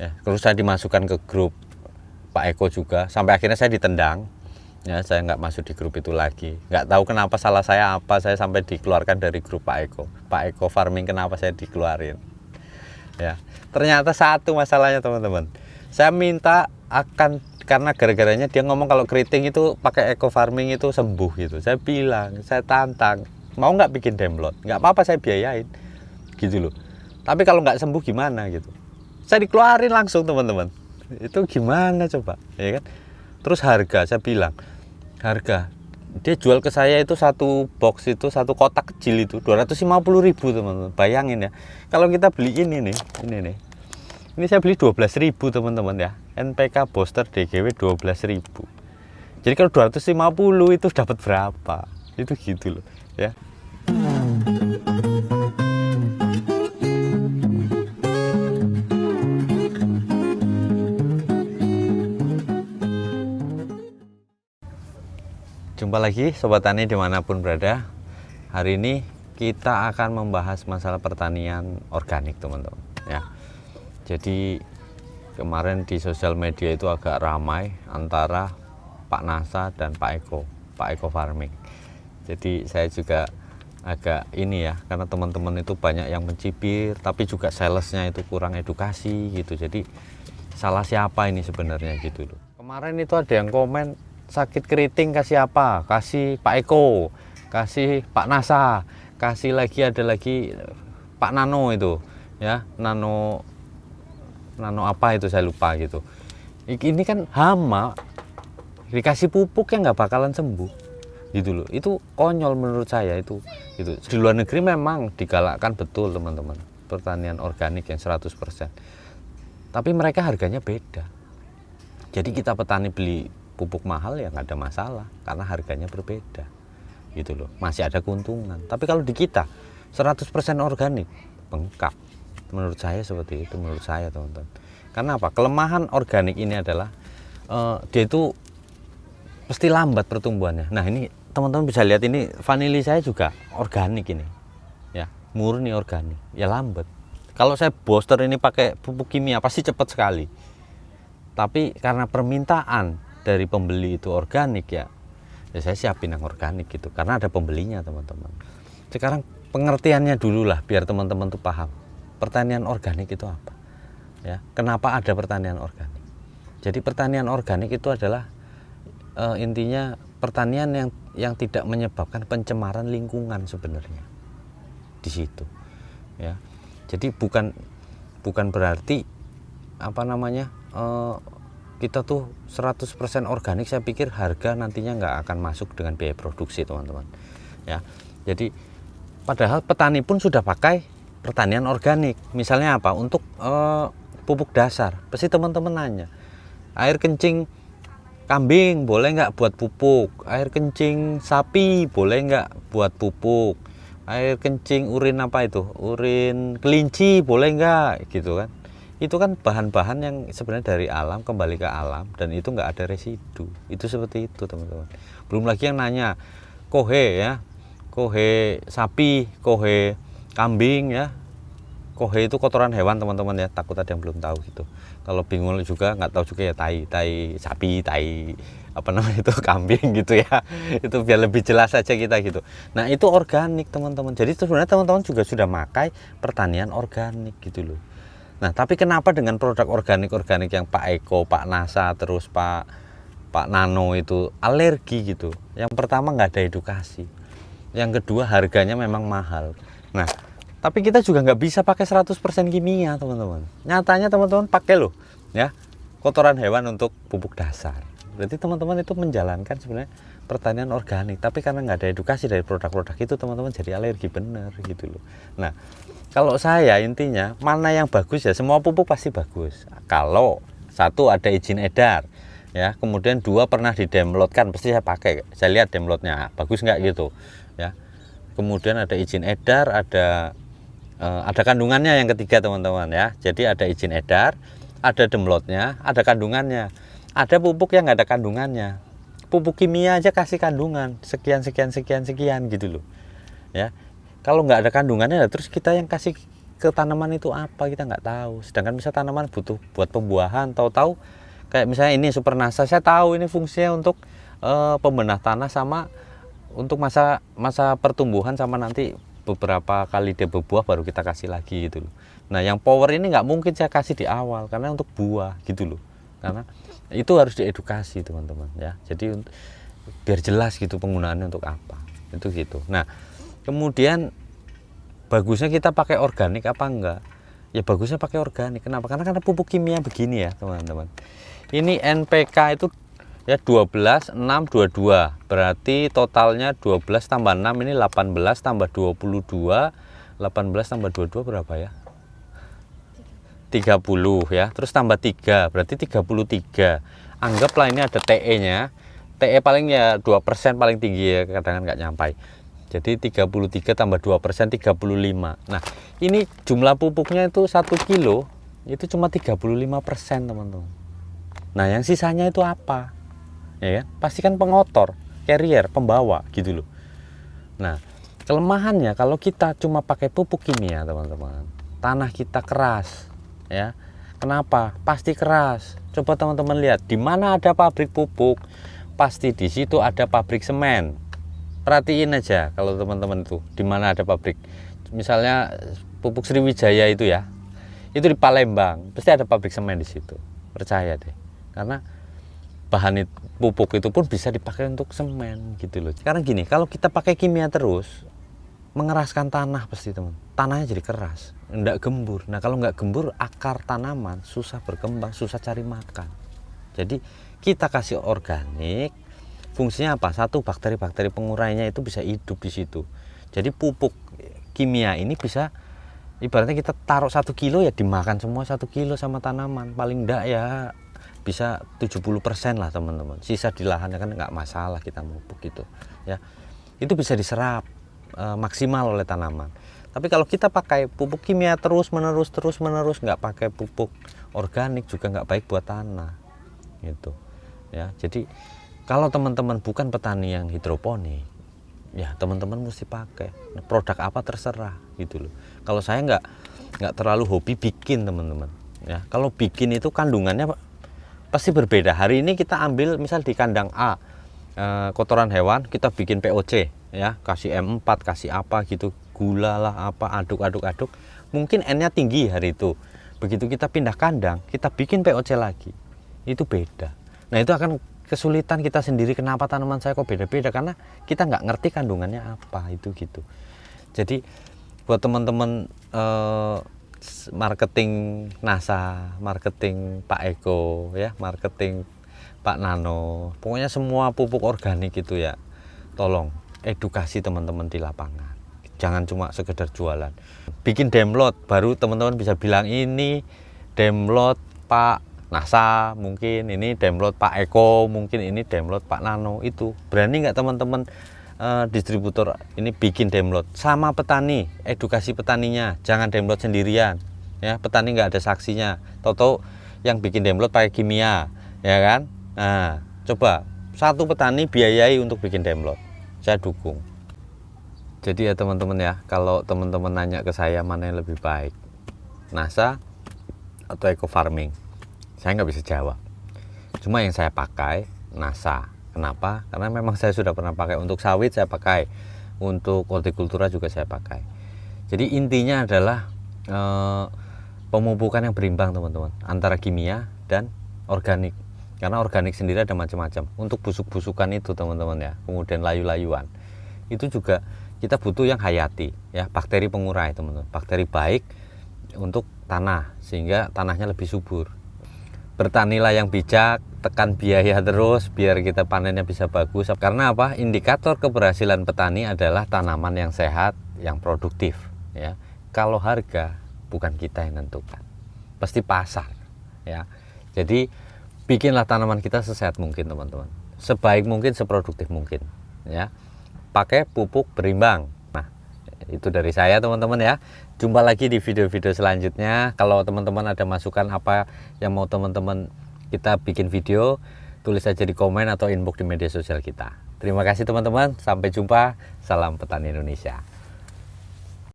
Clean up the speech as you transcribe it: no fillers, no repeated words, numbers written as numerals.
ya. Terus saya dimasukkan ke grup Pak Eko juga, sampai akhirnya saya ditendang, ya. Saya nggak masuk di grup itu lagi. Nggak tahu kenapa, salah saya apa, saya sampai dikeluarkan dari grup Pak Eko Farming. Kenapa saya dikeluarin, ya. Ternyata satu masalahnya teman-teman, saya minta karena gara-garanya dia ngomong kalau keriting itu pakai eco farming itu sembuh gitu. Saya bilang, saya tantang, mau nggak bikin demlot? Nggak apa-apa, saya biayain gitu loh. Tapi kalau nggak sembuh gimana gitu, saya dikeluarin langsung teman-teman. Itu gimana coba, ya kan? Terus harga, saya bilang harga, dia jual ke saya itu satu box itu, satu kotak kecil itu 250.000 teman-teman. Bayangin ya, kalau kita beli ini saya beli 12.000 teman-teman ya. NPK Booster DGW 12.000. Jadi kalau 250 itu dapat berapa? Itu gitu loh, ya. Jumpa lagi Sobat Tani dimanapun berada. Hari ini kita akan membahas masalah pertanian organik teman-teman, ya. Jadi kemarin di sosial media itu agak ramai antara Pak Nasa dan Pak Eko Farming. Jadi saya juga agak ini ya, karena teman-teman itu banyak yang mencibir, tapi juga salesnya itu kurang edukasi gitu. Jadi salah siapa ini sebenarnya gitu loh. Kemarin itu ada yang komen, sakit keriting kasih apa? Kasih Pak Eko, kasih Pak Nasa, kasih ada lagi Pak Nano itu, ya, Nano apa itu saya lupa gitu. Ini kan hama, dikasih pupuk yang nggak bakalan sembuh gitu loh. Itu konyol menurut saya itu. Di luar negeri memang digalakkan betul teman-teman pertanian organik yang 100%. Tapi mereka harganya beda. Jadi kita petani beli pupuk mahal ya nggak ada masalah karena harganya berbeda gitu loh. Masih ada keuntungan. Tapi kalau di kita 100% organik, bengkak. Menurut saya seperti itu, menurut saya teman-teman. Karena apa? Kelemahan organik ini adalah dia itu pasti lambat pertumbuhannya. Nah ini teman-teman bisa lihat, ini vanili saya juga organik ini, ya, murni organik, ya lambat. Kalau saya booster ini pakai pupuk kimia pasti cepat sekali. Tapi karena permintaan dari pembeli itu organik ya saya siapin yang organik gitu. Karena ada pembelinya teman-teman. Sekarang pengertiannya dulu lah biar teman-teman tuh paham. Pertanian organik itu apa? Ya, kenapa ada pertanian organik? Jadi pertanian organik itu adalah intinya pertanian yang tidak menyebabkan pencemaran lingkungan sebenarnya. Di situ. Ya. Jadi bukan berarti apa namanya? Kita tuh 100% organik, saya pikir harga nantinya nggak akan masuk dengan biaya produksi teman-teman. Ya. Jadi padahal petani pun sudah pakai pertanian organik. Misalnya apa? Untuk pupuk dasar. Pasti teman-teman nanya, air kencing kambing boleh nggak buat pupuk? Air kencing sapi boleh nggak buat pupuk? Air kencing urin apa itu? Urin kelinci boleh nggak? Gitu kan. Itu kan bahan-bahan yang sebenarnya dari alam, kembali ke alam, dan itu nggak ada residu. Itu seperti itu teman-teman. Belum lagi yang nanya, kohe ya, kohe sapi, kohe kambing ya. Kohe itu kotoran hewan teman-teman ya, takut ada yang belum tahu gitu. Kalau bingung juga, nggak tahu juga ya, tai sapi, tai apa namanya itu kambing gitu ya. Itu biar lebih jelas aja kita gitu. Nah itu organik teman-teman. Jadi sebenarnya teman-teman juga sudah pakai pertanian organik gitu loh. Nah tapi kenapa dengan produk organik yang Pak Eko, Pak Nasa, terus Pak Nano itu alergi gitu? Yang pertama nggak ada edukasi. Yang kedua harganya memang mahal. Nah tapi kita juga nggak bisa pakai 100% kimia teman-teman. Nyatanya teman-teman pakai loh ya kotoran hewan untuk pupuk dasar. Berarti teman-teman itu menjalankan sebenarnya pertanian organik. Tapi karena nggak ada edukasi dari produk-produk itu, teman-teman jadi alergi bener gitu loh. Nah kalau saya intinya mana yang bagus ya, semua pupuk pasti bagus. Kalau satu ada izin edar ya, kemudian dua pernah didemlotkan, pasti saya pakai. Saya lihat demlotnya bagus nggak gitu ya. Kemudian ada izin edar, ada kandungannya yang ketiga teman-teman ya. Jadi ada izin edar, ada demlotnya, ada kandungannya. Ada pupuk yang nggak ada kandungannya. Pupuk kimia aja kasih kandungan sekian gitu loh. Ya. Kalau nggak ada kandungannya, terus kita yang kasih ke tanaman itu apa, kita nggak tahu. Sedangkan bisa tanaman butuh buat pembuahan, tahu-tahu kayak misalnya ini Super Nasa, saya tahu ini fungsinya untuk pembenah tanah sama untuk masa pertumbuhan, sama nanti beberapa kali dia berbuah baru kita kasih lagi gitu loh. Nah yang power ini nggak mungkin saya kasih di awal karena untuk buah gitu loh, karena itu harus diedukasi teman-teman ya. Jadi biar jelas gitu penggunaannya untuk apa itu gitu. Nah kemudian bagusnya kita pakai organik apa enggak? Ya bagusnya pakai organik. Kenapa? Karena pupuk kimia begini ya teman-teman. Ini NPK itu ya 12, 6, 22. Berarti totalnya 12 tambah 6 ini 18 tambah 22. 18 tambah 22 berapa ya? 30 ya. Terus tambah 3 berarti 33. Anggaplah ini ada TE-nya. TE paling ya 2% paling tinggi ya, kadang nggak nyampai. Jadi 33 tambah 2% 35. Nah, ini jumlah pupuknya itu 1 kilo itu cuma 35% teman-teman. Nah, yang sisanya itu apa? Ya kan? Pasti kan pengotor, carrier, pembawa gitu loh. Nah, kelemahannya kalau kita cuma pakai pupuk kimia, teman-teman, tanah kita keras, ya. Kenapa? Pasti keras. Coba teman-teman lihat, di mana ada pabrik pupuk, pasti di situ ada pabrik semen. Perhatiin aja kalau teman-teman itu di mana ada pabrik. Misalnya pupuk Sriwijaya itu ya, itu di Palembang, pasti ada pabrik semen di situ. Percaya deh, karena bahan pupuk itu pun bisa dipakai untuk semen gitu loh. Karena gini, kalau kita pakai kimia terus mengeraskan tanah pasti teman, tanahnya jadi keras, enggak gembur. Nah kalau nggak gembur, akar tanaman susah berkembang, susah cari makan. Jadi kita kasih organik, fungsinya apa? Satu, bakteri-bakteri pengurainya itu bisa hidup di situ. Jadi pupuk kimia ini bisa ibaratnya kita taruh 1 kilo ya dimakan semua 1 kilo sama tanaman, paling enggak ya bisa 70% lah teman-teman. Sisa di lahannya kan nggak masalah kita pupuk gitu ya, itu bisa diserap maksimal oleh tanaman. Tapi kalau kita pakai pupuk kimia terus menerus nggak pakai pupuk organik juga nggak baik buat tanah gitu ya. Jadi kalau teman-teman bukan petani yang hidroponik ya teman-teman mesti pakai produk apa terserah gitu loh. Kalau saya nggak terlalu hobi bikin teman-teman ya. Kalau bikin itu kandungannya pasti berbeda. Hari ini kita ambil misal di kandang A kotoran hewan, kita bikin POC ya, kasih M4, kasih apa gitu, gula lah apa, aduk, mungkin N-nya tinggi hari itu. Begitu kita pindah kandang, kita bikin POC lagi, itu beda. Nah itu akan kesulitan kita sendiri, kenapa tanaman saya kok beda-beda, karena kita nggak ngerti kandungannya apa itu gitu. Jadi buat teman-teman marketing Nasa, marketing Pak Eko ya, marketing Pak Nano, pokoknya semua pupuk organik itu ya, tolong edukasi teman-teman di lapangan, jangan cuma sekedar jualan. Bikin download baru teman-teman bisa bilang ini download Pak Nasa, mungkin ini download Pak Eko, mungkin ini download Pak Nano. Itu berani nggak teman-teman distributor ini bikin download sama petani, edukasi petaninya, jangan download sendirian ya. Petani nggak ada saksinya, tahu-tahu yang bikin download pakai kimia ya kan. Nah coba satu petani biayai untuk bikin download, saya dukung. Jadi ya teman-teman ya, kalau teman-teman nanya ke saya mana yang lebih baik, Nasa atau eco farming, saya nggak bisa jawab. Cuma yang saya pakai Nasa. Kenapa? Karena memang saya sudah pernah pakai. Untuk sawit saya pakai, untuk hortikultura juga saya pakai. Jadi intinya adalah pemupukan yang berimbang teman-teman, antara kimia dan organik. Karena organik sendiri ada macam-macam. Untuk busuk-busukan itu teman-teman ya, kemudian layu-layuan, itu juga kita butuh yang hayati ya, bakteri pengurai teman-teman, bakteri baik untuk tanah sehingga tanahnya lebih subur. Bertanilah yang bijak, tekan biaya terus biar kita panennya bisa bagus. Karena apa? Indikator keberhasilan petani adalah tanaman yang sehat, yang produktif ya. Kalau harga bukan kita yang nentukan, pasti pasar ya. Jadi bikinlah tanaman kita sesehat mungkin teman-teman, sebaik mungkin, seproduktif mungkin ya. Pakai pupuk berimbang. Nah itu dari saya teman-teman ya. Jumpa lagi di video-video selanjutnya. Kalau teman-teman ada masukan apa yang mau teman-teman kita bikin video, tulis saja di komen atau inbox di media sosial kita. Terima kasih teman-teman, sampai jumpa. Salam petani Indonesia.